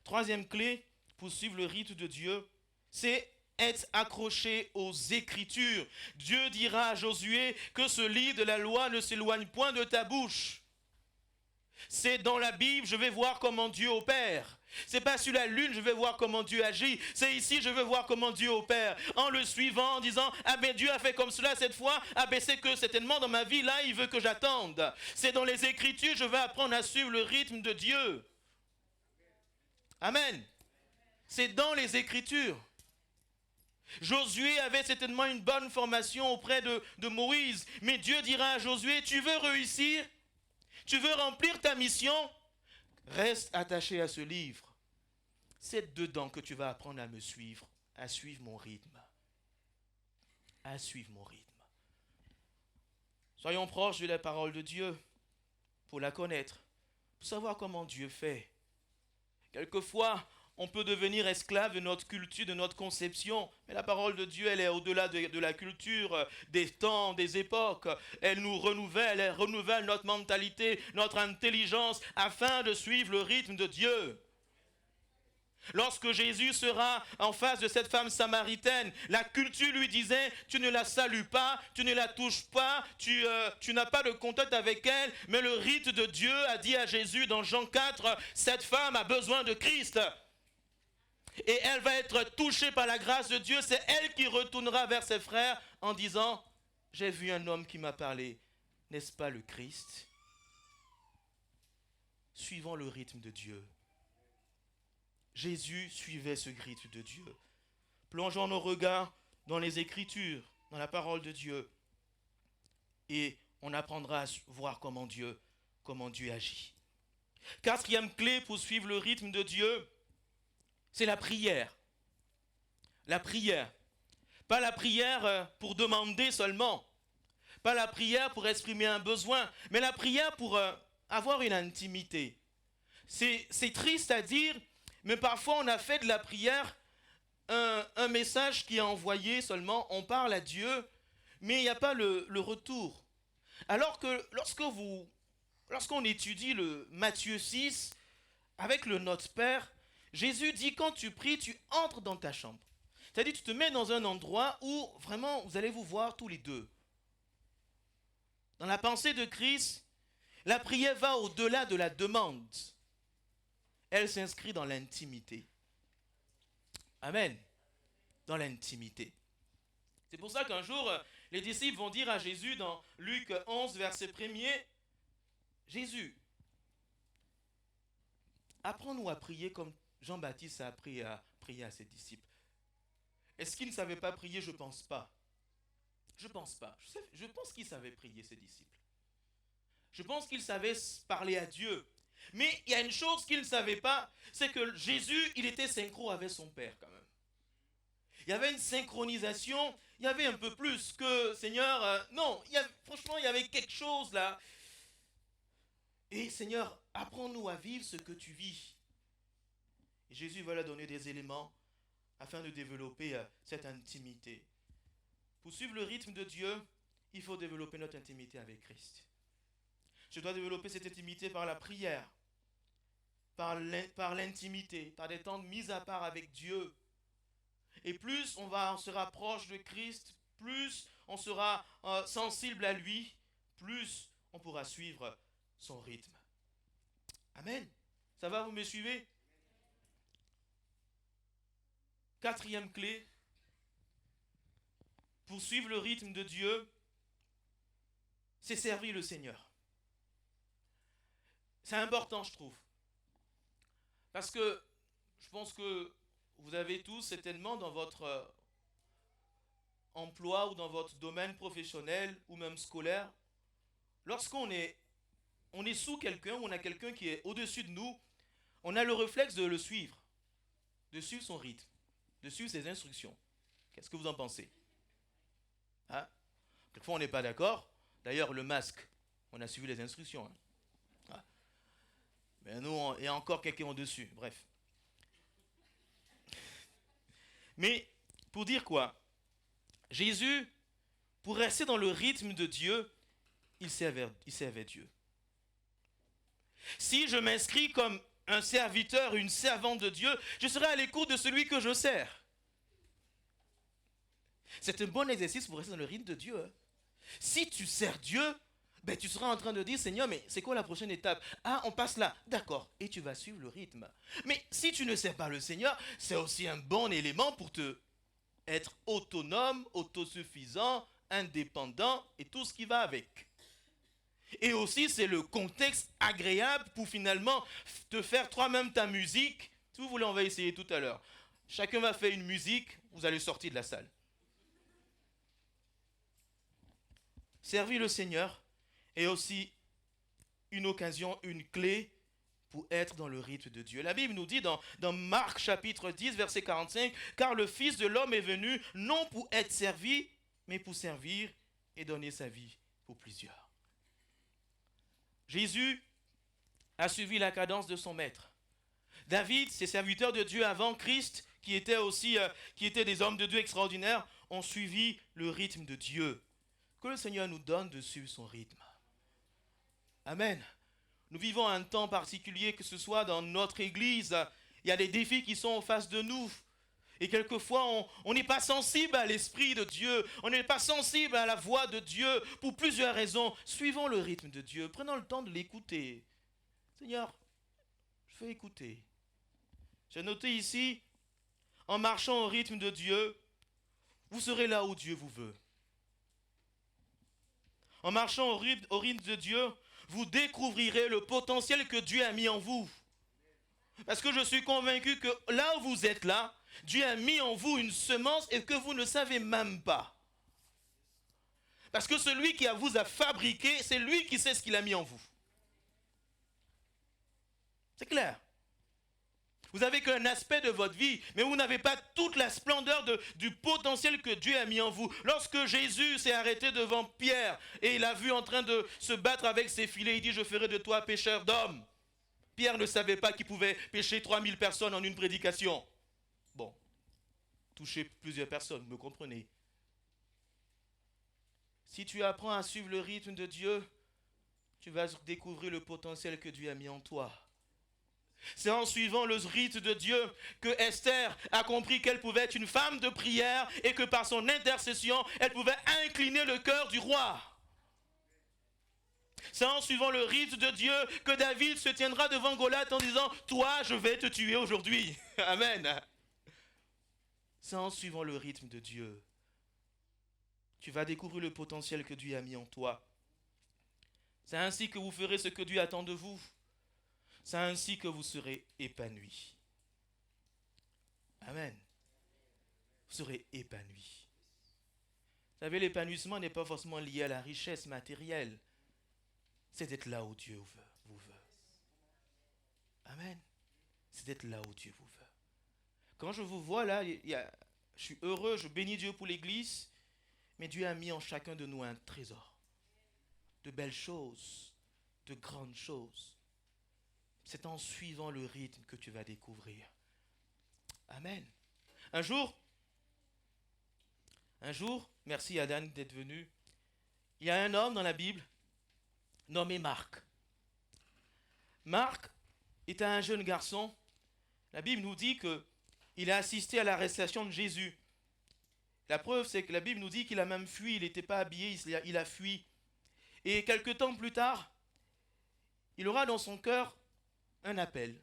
Troisième clé pour suivre le rite de Dieu, c'est être accroché aux Écritures. Dieu dira à Josué que ce livre de la loi ne s'éloigne point de ta bouche. C'est dans la Bible, je vais voir comment Dieu opère. C'est pas sur la lune, je vais voir comment Dieu agit. C'est ici, je vais voir comment Dieu opère. En le suivant, en disant, ah ben Dieu a fait comme cela cette fois, ah ben c'est que certainement dans ma vie, là, il veut que j'attende. C'est dans les Écritures, je vais apprendre à suivre le rythme de Dieu. Amen. C'est dans les Écritures. Josué avait certainement une bonne formation auprès de Moïse. Mais Dieu dira à Josué, tu veux réussir? Tu veux remplir ta mission? Reste attaché à ce livre. C'est dedans que tu vas apprendre à me suivre, à suivre mon rythme. À suivre mon rythme. Soyons proches de la parole de Dieu pour la connaître, pour savoir comment Dieu fait. Quelquefois, on peut devenir esclave de notre culture, de notre conception, mais la parole de Dieu, elle est au-delà de la culture, des temps, des époques. Elle nous renouvelle, elle renouvelle notre mentalité, notre intelligence, afin de suivre le rythme de Dieu. Lorsque Jésus sera en face de cette femme samaritaine, la culture lui disait, tu ne la salues pas, tu ne la touches pas, tu n'as pas de contact avec elle, mais le rite de Dieu a dit à Jésus dans Jean 4, cette femme a besoin de Christ. Et elle va être touchée par la grâce de Dieu. C'est elle qui retournera vers ses frères en disant, j'ai vu un homme qui m'a parlé. N'est-ce pas le Christ? Suivons le rythme de Dieu. Jésus suivait ce rythme de Dieu. Plongeons nos regards dans les Écritures, dans la parole de Dieu. Et on apprendra à voir comment Dieu agit. Quatrième clé pour suivre le rythme de Dieu, c'est la prière. La prière. Pas la prière pour demander seulement. Pas la prière pour exprimer un besoin. Mais la prière pour avoir une intimité. c'est triste à dire, mais parfois on a fait de la prière un message qui est envoyé seulement, on parle à Dieu, mais il n'y a pas le retour. Alors que lorsqu'on étudie le Matthieu 6, avec le Notre Père, Jésus dit quand tu pries, tu entres dans ta chambre. C'est-à-dire tu te mets dans un endroit où vraiment vous allez vous voir tous les deux. Dans la pensée de Christ, la prière va au-delà de la demande. Elle s'inscrit dans l'intimité. Amen. Dans l'intimité. C'est pour ça qu'un jour, les disciples vont dire à Jésus dans Luc 11, verset 1er, Jésus, apprends-nous à prier comme Jean-Baptiste a appris à prier à ses disciples. Est-ce qu'ils ne savaient pas prier? Je ne pense pas. Je ne pense pas. Je pense qu'ils savaient prier, ses disciples. Je pense qu'ils savaient parler à Dieu. Mais il y a une chose qu'ils ne savaient pas, c'est que Jésus, il était synchro avec son Père quand même. Il y avait une synchronisation, il y avait un peu plus que Seigneur, non, franchement, il y avait quelque chose là. Et Seigneur, apprends-nous à vivre ce que tu vis. Et Jésus va leur donner des éléments afin de développer cette intimité. Pour suivre le rythme de Dieu, il faut développer notre intimité avec Christ. Je dois développer cette intimité par la prière, par l'intimité, par des temps de mise à part avec Dieu. Et plus on se rapproche de Christ, plus on sera sensible à lui, plus on pourra suivre son rythme. Amen. Ça va, vous me suivez? Quatrième clé, pour suivre le rythme de Dieu, c'est servir le Seigneur. C'est important, je trouve. Parce que je pense que vous avez tous certainement dans votre emploi ou dans votre domaine professionnel ou même scolaire, lorsqu'on est sous quelqu'un ou on a quelqu'un qui est au-dessus de nous, on a le réflexe de le suivre, de suivre son rythme, de suivre ses instructions. Qu'est-ce que vous en pensez? Hein? Quelquefois on n'est pas d'accord. D'ailleurs le masque, on a suivi les instructions. Hein? Mais nous, il y a encore quelqu'un au-dessus. Bref. Mais pour dire quoi? Jésus, pour rester dans le rythme de Dieu, il servait Dieu. Si je m'inscris comme un serviteur, une servante de Dieu, je serai à l'écoute de celui que je sers. C'est un bon exercice pour rester dans le rythme de Dieu. Hein. Si tu sers Dieu, ben tu seras en train de dire, Seigneur, mais c'est quoi la prochaine étape? Ah, on passe là. D'accord. Et tu vas suivre le rythme. Mais si tu ne sers pas le Seigneur, c'est aussi un bon élément pour te être autonome, autosuffisant, indépendant et tout ce qui va avec. Et aussi, c'est le contexte agréable pour finalement te faire toi-même ta musique. Si vous voulez, on va essayer tout à l'heure. Chacun va faire une musique, vous allez sortir de la salle. Servir le Seigneur est aussi une occasion, une clé pour être dans le rythme de Dieu. La Bible nous dit dans Marc chapitre 10, verset 45, « Car le Fils de l'homme est venu non pour être servi, mais pour servir et donner sa vie pour plusieurs. » Jésus a suivi la cadence de son maître. David, ses serviteurs de Dieu avant Christ, qui étaient des hommes de Dieu extraordinaires, ont suivi le rythme de Dieu. Que le Seigneur nous donne de suivre son rythme. Amen. Nous vivons un temps particulier, que ce soit dans notre église, il y a des défis qui sont en face de nous. Et quelquefois, on n'est pas sensible à l'Esprit de Dieu, on n'est pas sensible à la voix de Dieu pour plusieurs raisons. Suivons le rythme de Dieu, prenons le temps de l'écouter. Seigneur, je veux écouter. J'ai noté ici, en marchant au rythme de Dieu, vous serez là où Dieu vous veut. En marchant au rythme de Dieu, vous découvrirez le potentiel que Dieu a mis en vous. Parce que je suis convaincu que là où vous êtes là, Dieu a mis en vous une semence et que vous ne savez même pas. Parce que celui qui vous a fabriqué, c'est lui qui sait ce qu'il a mis en vous. C'est clair. Vous n'avez qu'un aspect de votre vie, mais vous n'avez pas toute la splendeur du potentiel que Dieu a mis en vous. Lorsque Jésus s'est arrêté devant Pierre et il l'a vu en train de se battre avec ses filets, il dit, je ferai de toi pécheur d'hommes. Pierre ne savait pas qu'il pouvait pêcher 3000 personnes en une prédication. Bon, toucher plusieurs personnes, vous me comprenez. Si tu apprends à suivre le rythme de Dieu, tu vas découvrir le potentiel que Dieu a mis en toi. C'est en suivant le rythme de Dieu que Esther a compris qu'elle pouvait être une femme de prière et que par son intercession, elle pouvait incliner le cœur du roi. C'est en suivant le rythme de Dieu que David se tiendra devant Goliath en disant « Toi, je vais te tuer aujourd'hui. » Amen. C'est en suivant le rythme de Dieu. Tu vas découvrir le potentiel que Dieu a mis en toi. C'est ainsi que vous ferez ce que Dieu attend de vous. C'est ainsi que vous serez épanouis. Amen. Vous serez épanouis. Vous savez, l'épanouissement n'est pas forcément lié à la richesse matérielle. C'est d'être là où Dieu vous veut. Amen. C'est d'être là où Dieu vous veut. Quand je vous vois là, je suis heureux, je bénis Dieu pour l'Église, mais Dieu a mis en chacun de nous un trésor. De belles choses, de grandes choses. C'est en suivant le rythme que tu vas découvrir. Amen. Un jour, merci Adam d'être venu, il y a un homme dans la Bible nommé Marc. Marc était un jeune garçon. La Bible nous dit qu'il a assisté à l'arrestation de Jésus. La preuve, c'est que la Bible nous dit qu'il a même fui, il n'était pas habillé, il a fui. Et quelque temps plus tard, il aura dans son cœur un appel,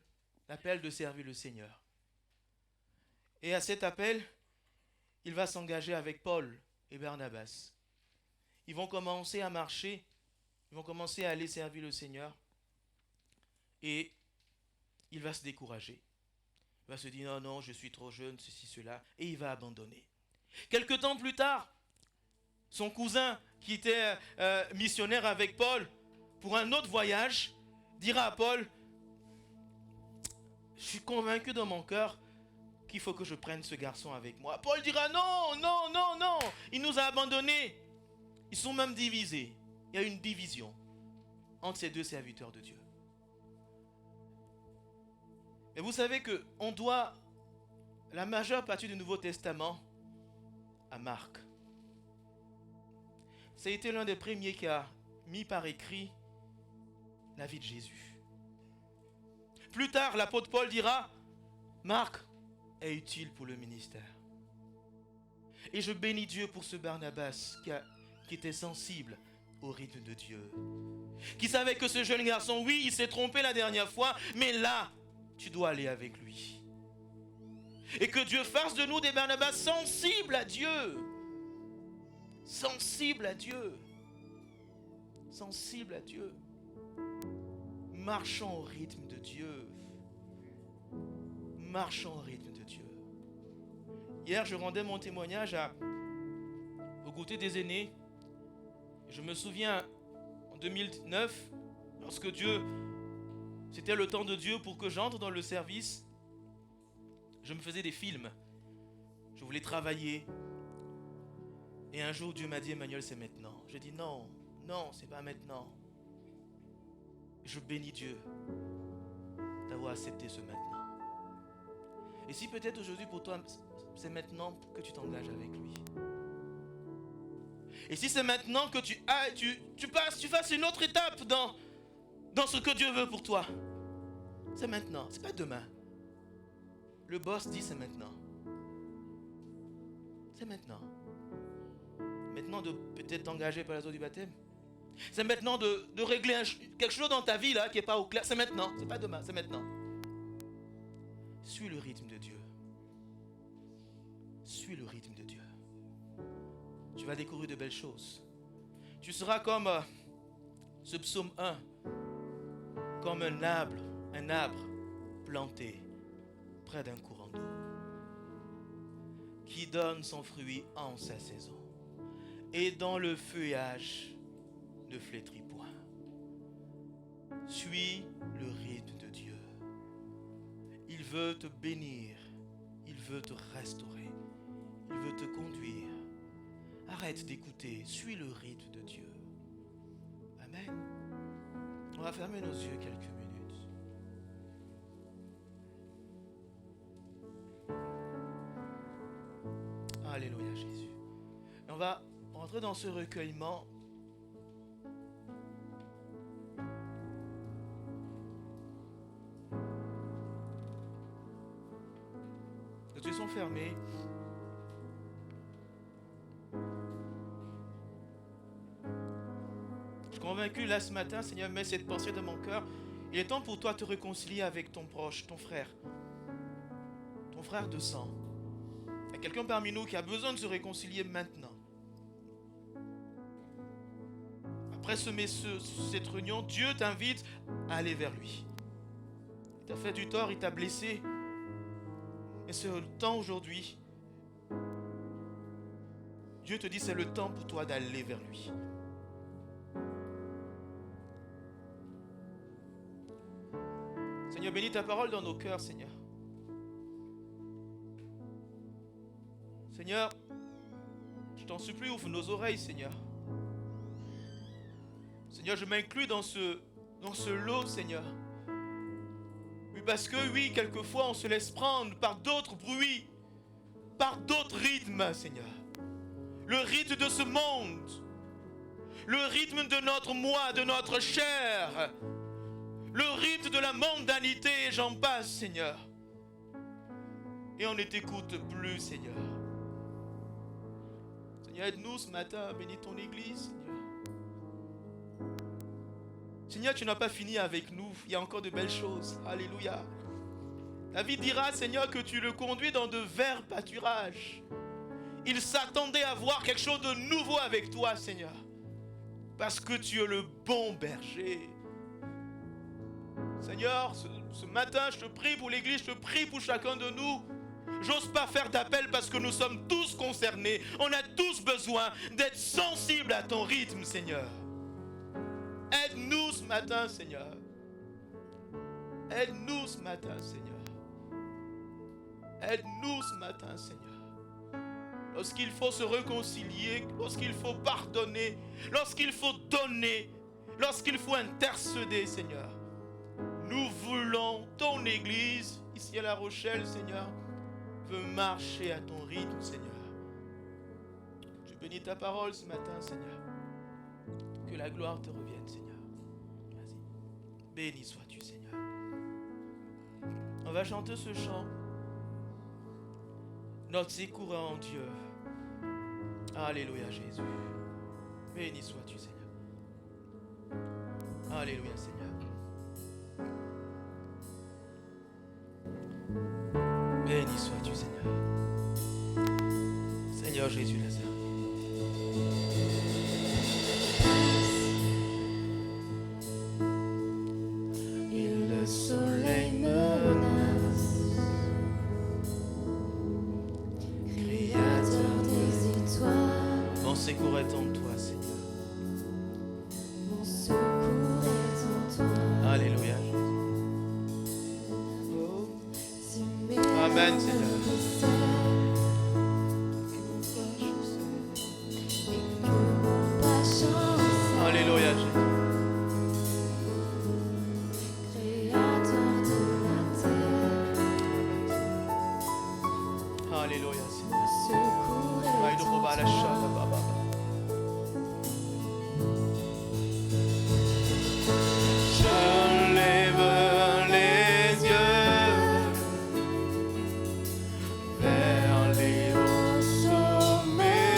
l'appel de servir le Seigneur. Et à cet appel, il va s'engager avec Paul et Barnabas. Ils vont commencer à marcher, ils vont commencer à aller servir le Seigneur. Et il va se décourager. Il va se dire, non, je suis trop jeune, ceci, cela. Et il va abandonner. Quelque temps plus tard, son cousin, qui était missionnaire avec Paul, pour un autre voyage, dira à Paul, je suis convaincu dans mon cœur qu'il faut que je prenne ce garçon avec moi. Paul dira, non, il nous a abandonnés. Ils sont même divisés. Il y a une division entre ces deux serviteurs de Dieu. Mais vous savez qu'on doit la majeure partie du Nouveau Testament à Marc. Ça a été l'un des premiers qui a mis par écrit la vie de Jésus. Plus tard, l'apôtre Paul dira, Marc est utile pour le ministère. Et je bénis Dieu pour ce Barnabas qui était sensible au rythme de Dieu. Qui savait que ce jeune garçon, oui, il s'est trompé la dernière fois, mais là, tu dois aller avec lui. Et que Dieu fasse de nous des Barnabas sensibles à Dieu. Sensibles à Dieu. Sensibles à Dieu. Marchons au rythme de Dieu. Marchons au rythme de Dieu. Hier, je rendais mon témoignage au goûter des aînés. Je me souviens, en 2009, lorsque c'était le temps de Dieu pour que j'entre dans le service, je me faisais des films. Je voulais travailler. Et un jour, Dieu m'a dit, Emmanuel, c'est maintenant. J'ai dit, non, c'est pas maintenant. Je bénis Dieu d'avoir accepté ce maintenant. Et si peut-être aujourd'hui pour toi, c'est maintenant que tu t'engages avec lui. Et si c'est maintenant que tu fasses une autre étape dans ce que Dieu veut pour toi, c'est maintenant, c'est pas demain. Le boss dit c'est maintenant. C'est maintenant. Maintenant de peut-être t'engager par la zone du baptême. C'est maintenant de régler quelque chose dans ta vie là qui n'est pas au clair. C'est maintenant, c'est pas demain, c'est maintenant. Suis le rythme de Dieu. Suis le rythme de Dieu. Tu vas découvrir de belles choses. Tu seras comme ce psaume 1, comme un arbre planté près d'un courant d'eau, qui donne son fruit en sa saison, et dont le feuillage ne flétrit point. Suis le rythme de Dieu. Il veut te bénir, il veut te restaurer, il veut te conduire. Arrête d'écouter, suis le rythme de Dieu. Amen. On va fermer nos yeux quelques minutes. Alléluia Jésus. Et on va rentrer dans ce recueillement. Les yeux sont fermés. Je suis convaincu là ce matin, Seigneur, mets cette pensée dans mon cœur. Il est temps pour toi de te réconcilier avec ton proche, ton frère de sang. Il y a quelqu'un parmi nous qui a besoin de se réconcilier maintenant. Après cette réunion, Dieu t'invite à aller vers lui. Il t'a fait du tort, il t'a blessé. Et c'est le temps aujourd'hui. Dieu te dit c'est le temps pour toi d'aller vers lui. Seigneur, bénis ta parole dans nos cœurs, Seigneur. Seigneur, je t'en supplie, ouvre nos oreilles, Seigneur. Seigneur, je m'inclus dans ce lot, Seigneur. Oui, parce que oui, quelquefois, on se laisse prendre par d'autres bruits, par d'autres rythmes, Seigneur. Le rythme de ce monde, le rythme de notre moi, de notre chair, le rythme de la mondanité, et j'en passe, Seigneur. Et on ne t'écoute plus, Seigneur. Seigneur, aide-nous ce matin à bénir ton Église, Seigneur. Seigneur, tu n'as pas fini avec nous. Il y a encore de belles choses. Alléluia. David dira, Seigneur, que tu le conduis dans de verts pâturages. Il s'attendait à voir quelque chose de nouveau avec toi, Seigneur. Parce que tu es le bon berger. Seigneur, ce matin, je te prie pour l'Église, je te prie pour chacun de nous. J'ose pas faire d'appel parce que nous sommes tous concernés. On a tous besoin d'être sensibles à ton rythme, Seigneur. Aide-nous ce matin, Seigneur. Aide-nous ce matin, Seigneur. Aide-nous ce matin, Seigneur. Lorsqu'il faut se réconcilier, lorsqu'il faut pardonner, lorsqu'il faut donner, lorsqu'il faut intercéder, Seigneur. Nous voulons ton Église, ici à La Rochelle, Seigneur, veut marcher à ton rythme, Seigneur. Je bénis ta parole ce matin, Seigneur. Que la gloire te revienne, Seigneur. Vas-y. Béni sois-tu, Seigneur. On va chanter ce chant. Notre secours est en Dieu. Alléluia, Jésus. Béni sois-tu, Seigneur. Alléluia, Seigneur. Béni sois-tu, Seigneur. Seigneur Jésus Nazareth. Et le soleil menace, Créateur des étoiles. Mon secours est en toi, Seigneur. Mon secours est en toi. Alléluia. Amen, Seigneur. Alléluia, Jésus. Créateur de la terre. Alléluia, Seigneur. Mon secours est en toi. Je lève les yeux vers les hauts sommets.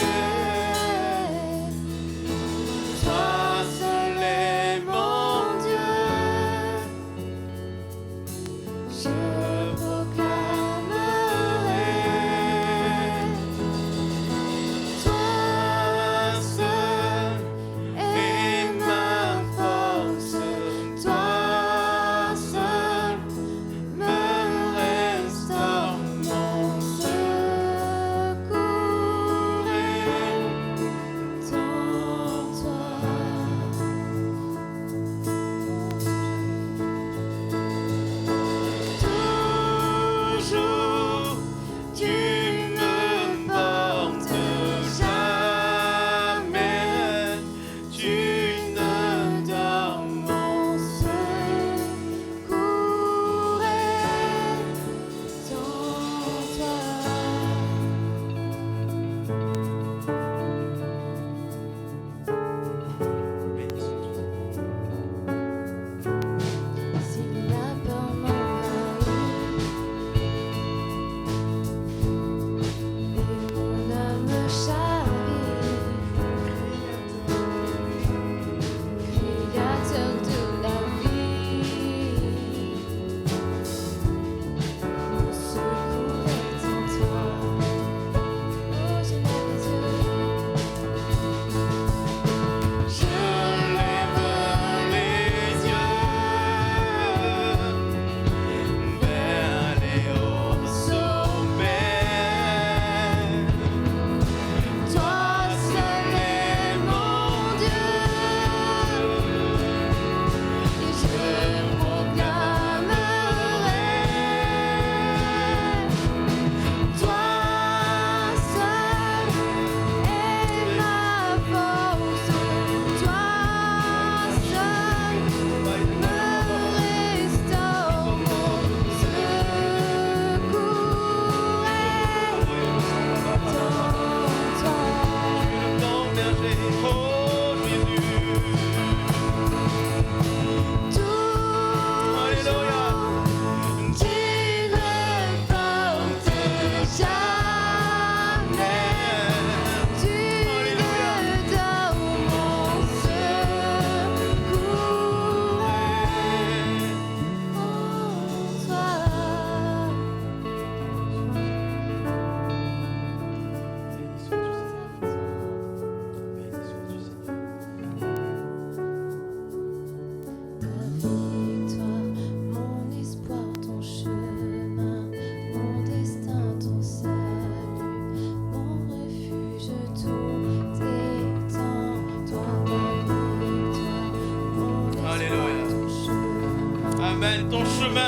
Toi seul est mon Dieu. Je proclamerai. Toi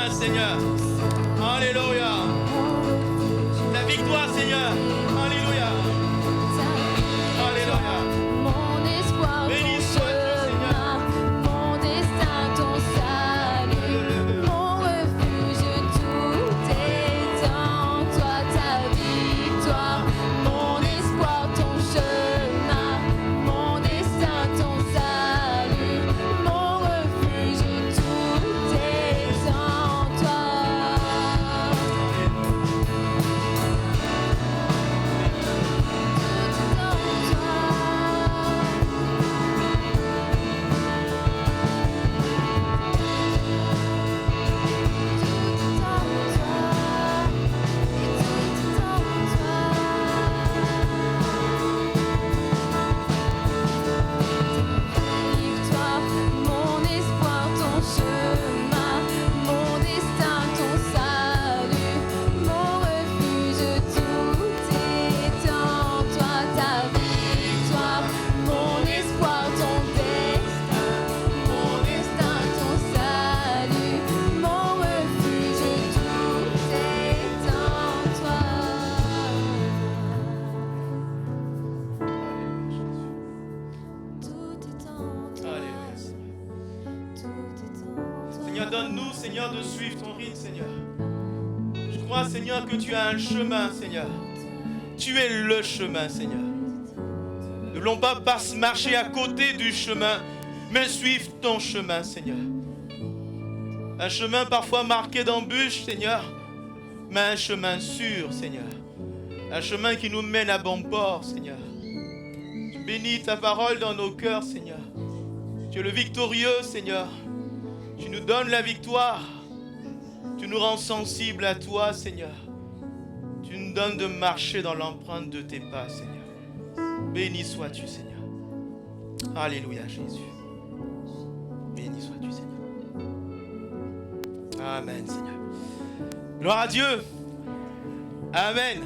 chemin, Seigneur. Alléluia. La victoire, Seigneur. Alléluia. Alléluia. Mon espoir, Béni ton sois-tu, chemin, mon destin, ton salut, mon refuge, tout est en toi, ta victoire. Mon espoir, ton chemin, mon destin, ton salut, mon refuge, tout est en toi. Victoire, mon espoir, ton chemin, mon destin, ton salut, mon refuge, tout est en toi, ta victoire, mon espoir, ton destin, ton salut, mon refuge, tout est en toi. Tout est en toi. Alléluia, Seigneur. Tout est en toi. Seigneur, donne-nous, Seigneur, de suivre ton rythme, Seigneur. Je crois, Seigneur, que tu as un chemin, Seigneur. Tu es le chemin, Seigneur. Ne voulons pas marcher à côté du chemin, mais suivre ton chemin, Seigneur. Un chemin parfois marqué d'embûches, Seigneur, mais un chemin sûr, Seigneur. Un chemin qui nous mène à bon port, Seigneur. Tu bénis ta parole dans nos cœurs, Seigneur. Tu es le victorieux, Seigneur. Tu nous donnes la victoire. Tu nous rends sensibles à toi, Seigneur. Tu nous donnes de marcher dans l'empreinte de tes pas, Seigneur. Béni sois-tu, Seigneur. Alléluia, Jésus. Béni sois-tu, Seigneur. Amen, Seigneur. Gloire à Dieu. Amen.